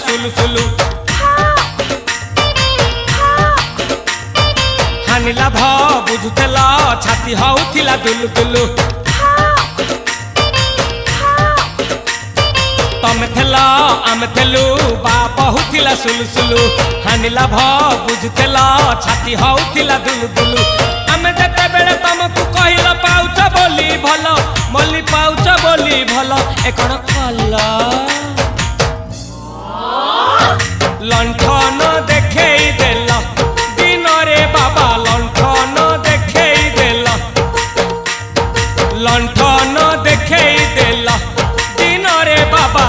सुलु सुलु हानिला भ बुझुतेला छाती हउथिला दुलु दुलु तमे थेला आमे थेलु बाप हउथिला सुलु सुलु हानिला भ बुझुतेला छाती हउथिला दुलु दुलु आमे जेते बेले तमकु कहिला पाउच बोली भलो मल्ली पाउच बोली भलो ए कोन कला लंठन देखेई देला दिन रे बाबा लंठन देखेई देला लंठन देखेई देला दिन रे बाबा